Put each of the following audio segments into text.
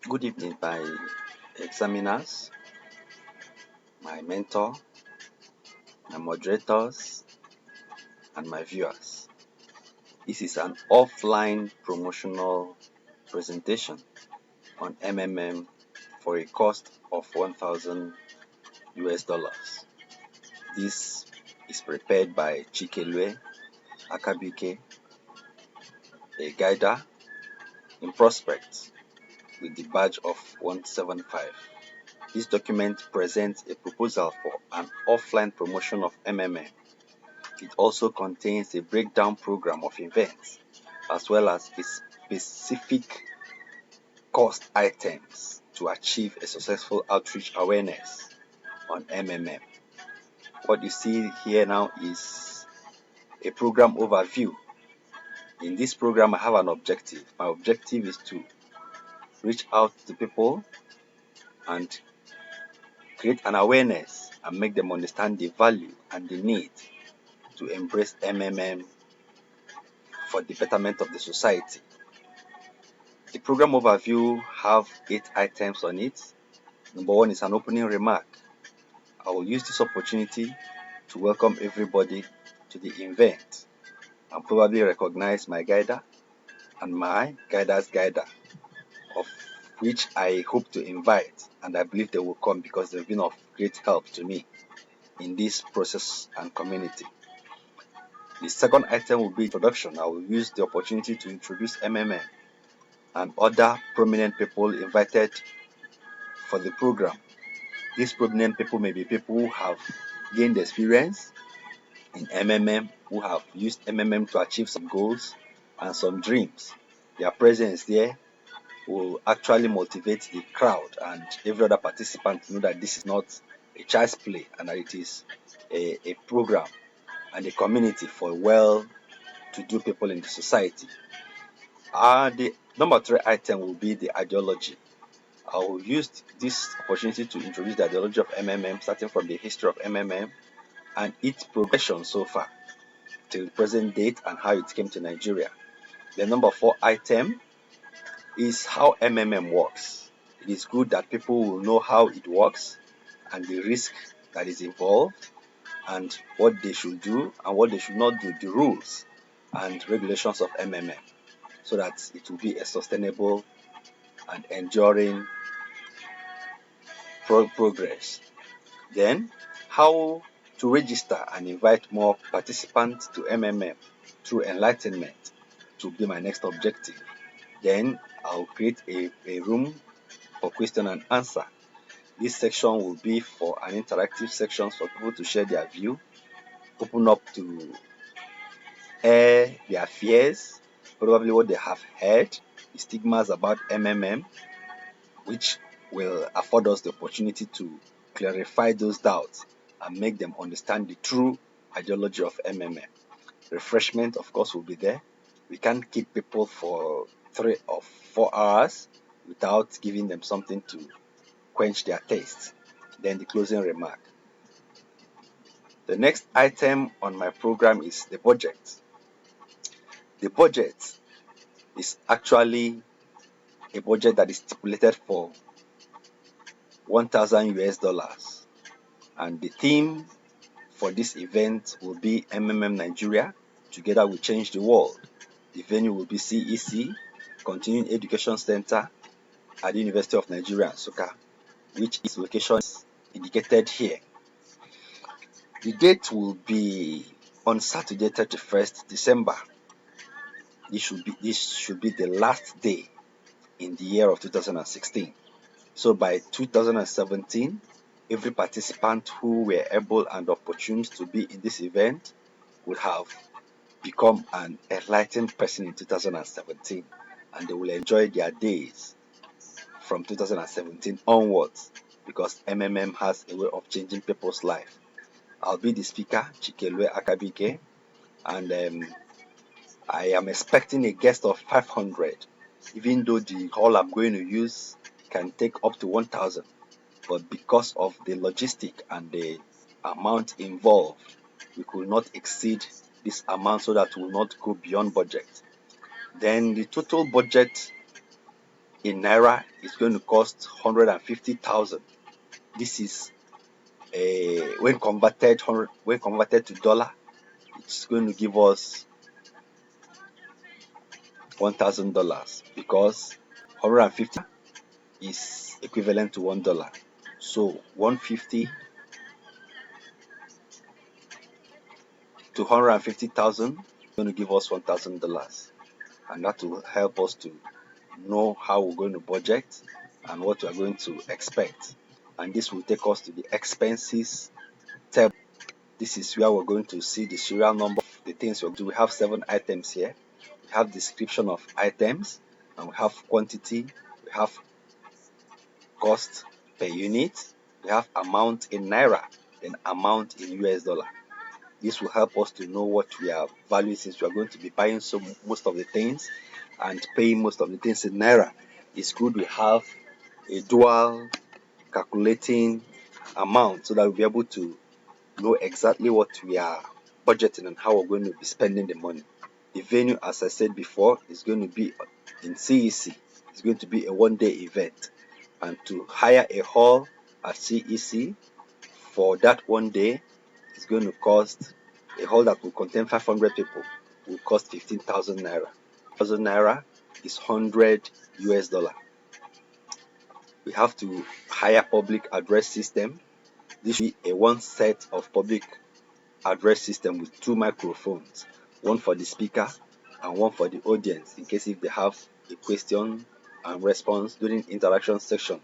Good evening, my examiners, my mentor, my moderators, and my viewers. This is an offline promotional presentation on MMM for a cost of 1,000 US dollars. This is prepared by Chikelue Akabuike, a guider in prospects with the badge of 175. This document presents a proposal for an offline promotion of MMM. It also contains a breakdown program of events as well as specific cost items to achieve a successful outreach awareness on MMM. What you see here now is a program overview. In this program, I have an objective. My objective is to reach out to people and create an awareness and make them understand the value and the need to embrace MMM for the betterment of the society. The program overview have 8 items on it. Number 1 is an opening remark. I will use this opportunity to welcome everybody to the event and probably recognize my guider and my guider's guider, of which I hope to invite, and I believe they will come because they've been of great help to me in this process and community. The second item will be introduction. I will use the opportunity to introduce MMM and other prominent people invited for the program. These prominent people may be people who have gained experience in MMM, who have used MMM to achieve some goals and some dreams. Their presence there will actually motivate the crowd and every other participant to know that this is not a child's play and that it is a program and a community for well-to-do people in the society. The number 3 item will be the ideology. I will use this opportunity to introduce the ideology of MMM, starting from the history of MMM and its progression so far till the present date and how it came to Nigeria. The number 4 item is how MMM works. It is good that people will know how it works and the risk that is involved and what they should do and what they should not do, the rules and regulations of MMM, so that it will be a sustainable and enduring progress. Then, how to register and invite more participants to MMM through enlightenment to be my next objective. Then, I'll create a room for question and answer. This section will be for an interactive section for people to share their view, open up to air their fears, probably what they have heard, the stigmas about MMM, which will afford us the opportunity to clarify those doubts and make them understand the true ideology of MMM. Refreshment, of course, will be there. We can't keep people for 3 or 4 hours without giving them something to quench their taste. Then the closing remark. The next item on my program is the budget. The budget is actually a budget that is stipulated for 1,000 US dollars, and the theme for this event will be MMM Nigeria, Together We Change the World. The venue will be CEC, Continuing Education Center at the University of Nigeria, Nsukka, which is location indicated here. The date will be on Saturday, 31st December. This should be the last day in the year of 2016. So by 2017, every participant who were able and opportune to be in this event would have become an enlightened person in 2017, and they will enjoy their days from 2017 onwards, because MMM has a way of changing people's life. I'll be the speaker, Chikelue Akabuike, and I am expecting a guest of 500, even though the hall I'm going to use can take up to 1,000. But because of the logistic and the amount involved, we could not exceed this amount so that we will not go beyond budget. Then the total budget in naira is going to cost 150,000. This is when converted to dollar, it's going to give us $1,000 because 150 is equivalent to $1. So 150 to 150,000 is going to give us $1,000, and that will help us to know how we're going to budget and what we are going to expect. And this will take us to the expenses tab. This is where we're going to see the serial number of the things we're doing. We have 7 items here. We have description of items, and we have quantity, we have cost per unit, we have amount in naira, then amount in US dollar. This will help us to know what we are valuing, since we are going to be buying most of the things and paying most of the things in naira. It's good we have a dual calculating amount so that we'll be able to know exactly what we are budgeting and how we're going to be spending the money. The venue, as I said before, is going to be in CEC. It's going to be a one-day event, and to hire a hall at CEC for that one day is going to cost, a hall that will contain 500 people will cost 15,000 naira. 1,000 naira is 100 US dollar. We have to hire public address system. This should be a one set of public address system with 2 microphones, one for the speaker and one for the audience, in case if they have a question and response during interaction section.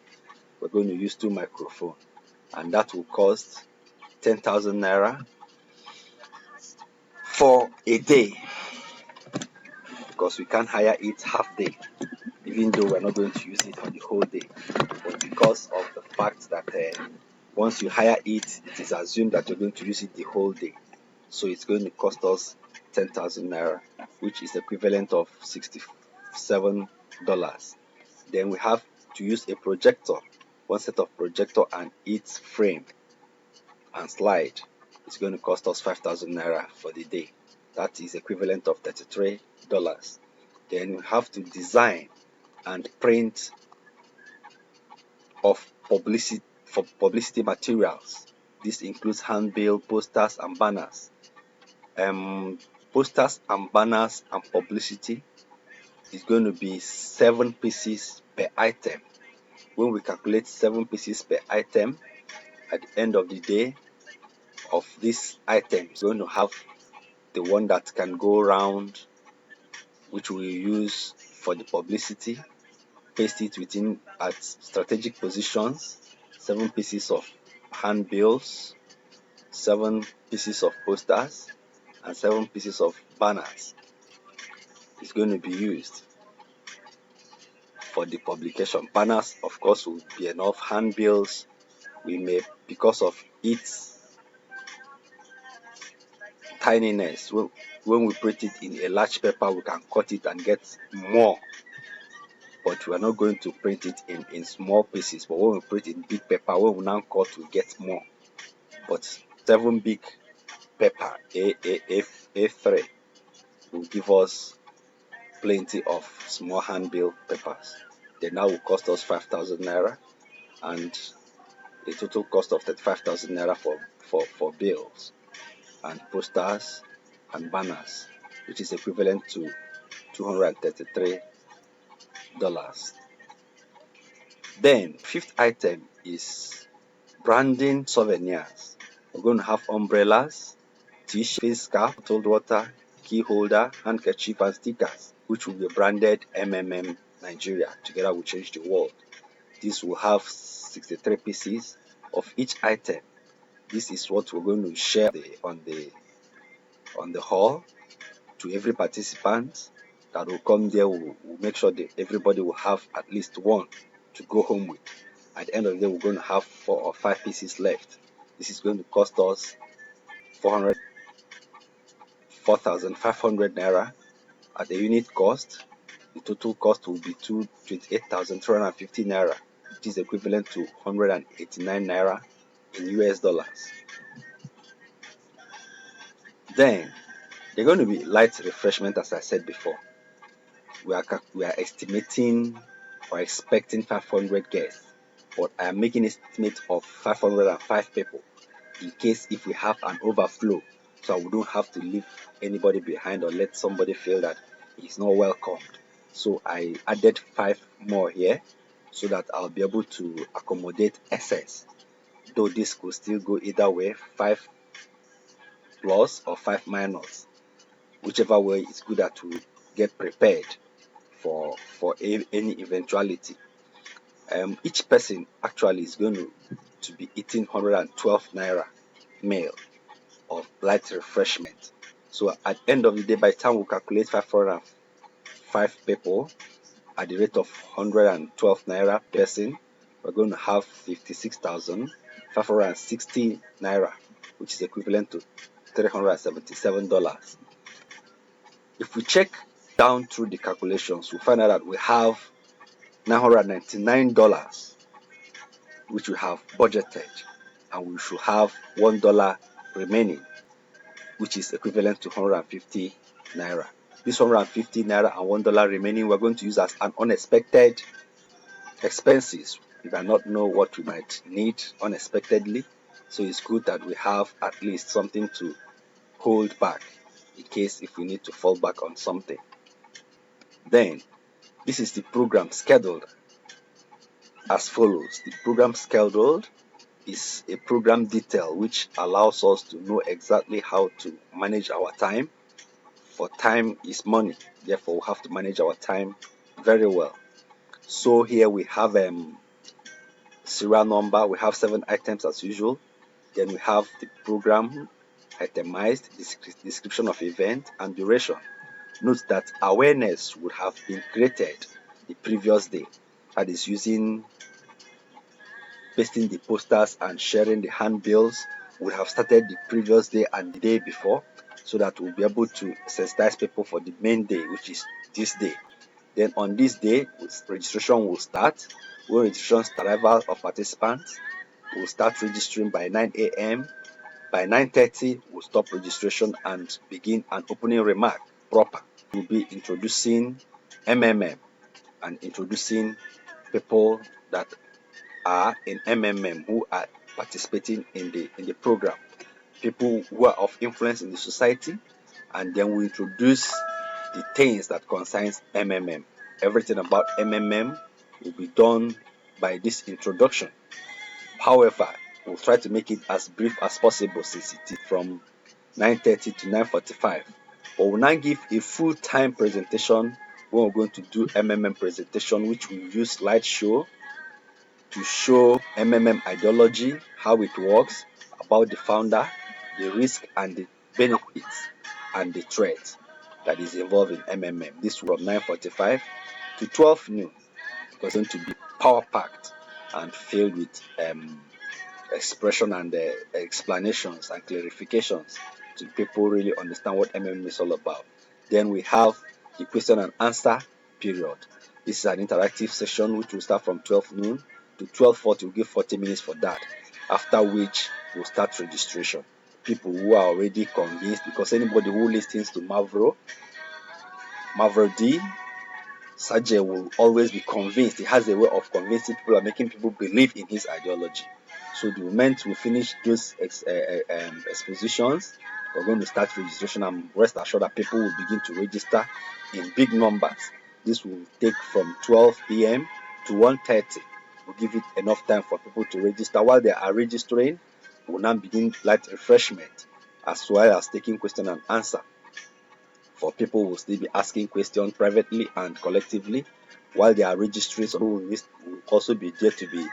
We're going to use 2 microphones, and that will cost 10,000 naira for a day, because we can't hire it half day, even though we're not going to use it for the whole day. But because of the fact that once you hire it, it is assumed that you're going to use it the whole day. So it's going to cost us 10,000 naira, which is equivalent of $67. Then we have to use a projector, one set of projector and its frame and slide. It's going to cost us 5,000 naira for the day. That is equivalent of $33. Then we have to design and print of publicity materials. This includes handbill, posters and banners. Posters and banners and publicity is going to be 7 pieces per item. When we calculate 7 pieces per item, at the end of the day of this item is going to have the one that can go around, which we use for the publicity, paste it within at strategic positions, 7 pieces of handbills, 7 pieces of posters and 7 pieces of banners is going to be used for the publication. Banners, of course, will be enough. Handbills, we may, because of its tininess, when we print it in a large paper, we can cut it and get more, but we are not going to print it in small pieces. But when we print in big paper, when we now cut, we get more. But 7 big paper A3 will give us plenty of small handbill papers. Then that will cost us 5,000 naira, and the total cost of 35,000 naira for bills and posters and banners, which is equivalent to $233. Then fifth item is branding souvenirs. We're going to have umbrellas, t-shirt, face scarf, bottled water, key holder, handkerchief and stickers, which will be branded MMM Nigeria. Together we change the world. This will have 63 pieces of each item. This is what we're going to share on the hall to every participant that will come there. We'll make sure that everybody will have at least one to go home with. At the end of the day, we're going to have 4 or 5 pieces left. This is going to cost us 4,500 naira at the unit cost. The total cost will be 28,350 naira, which is equivalent to 189 naira in US dollars. Then they're going to be light refreshment, as I said before. We are estimating or expecting 500 guests, but I am making an estimate of 505 people in case if we have an overflow, so we don't have to leave anybody behind or let somebody feel that he's not welcomed. So I added 5 more here so that I'll be able to accommodate excess, though this could still go either way, 5 plus or 5 minus, whichever way is good that we get prepared for any eventuality. Each person actually is going to be eating 112 naira meal of light refreshment. So at the end of the day, by the time we calculate 505 people at the rate of 112 naira person, we're going to have 56,560 naira, which is equivalent to $377. If we check down through the calculations, we find out that we have $999, which we have budgeted, and we should have $1 remaining, which is equivalent to 150 naira. This 150 naira and $1 remaining we're going to use as an unexpected expenses. We might not know what we might need unexpectedly, so it's good that we have at least something to hold back in case if we need to fall back on something. Then this is the program scheduled as follows. The program scheduled is a program detail which allows us to know exactly how to manage our time. For time is money, therefore we have to manage our time very well. So here we have serial number, we have 7 items as usual. Then we have the program itemized, description of event, and duration. Note that awareness would have been created the previous day, that is using pasting the posters and sharing the handbills. We have started the previous day and the day before, so that we'll be able to sensitize people for the main day, which is this day. Then on this day, registration will start. When registration arrival of participants, we'll start registering by 9 a.m. By 9:30, we'll stop registration and begin an opening remark proper. We'll be introducing MMM and introducing people that are in MMM who are participating in the program, people who are of influence in the society, and then we introduce the things that concerns MMM. Everything about MMM will be done by this introduction. However, we'll try to make it as brief as possible since it is from 9:30 to 9:45. But we'll now give a full-time presentation when we're going to do MMM presentation, which will use slideshow to show MMM ideology, how it works, about the founder, the risk and the benefits, and the threat that is involved in MMM. This from 9:45 to 12 noon, because it's going to be power packed and filled with expression and explanations and clarifications to people really understand what MMM is all about. Then we have the question and answer period. This is an interactive session which will start from 12 noon to 12:40. We'll give 40 minutes for that, after which we'll start registration. People who are already convinced, because anybody who listens to Mavro D, Sajay will always be convinced. He has a way of convincing people and making people believe in his ideology. So the moment we finish those expositions, we're going to start registration, and rest assured that people will begin to register in big numbers. This will take from 12 p.m. to 1:30. We'll give it enough time for people to register. While they are registering, we'll now begin light refreshment as well as taking question and answer. For people who will still be asking questions privately and collectively while they are registering. So will also be there to be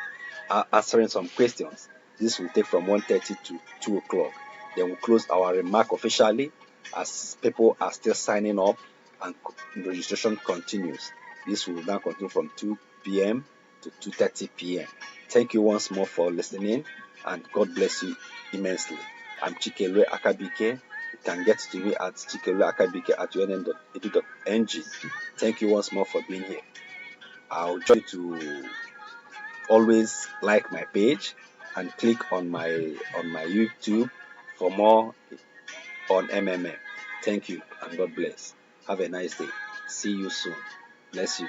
answering some questions. This will take from 1:30 to 2 o'clock. Then we'll close our remark officially as people are still signing up and registration continues. This will now continue from 2 p.m. to 2:30 p.m. Thank you once more for listening, and God bless you immensely. I'm Chikelue Akabuike. You can get to me at chikelueakabike@unn.edu.ng. Thank you once more for being here. I'll try to always like my page and click on my YouTube for more on MMM. Thank you and God bless. Have a nice day. See you soon. Bless you.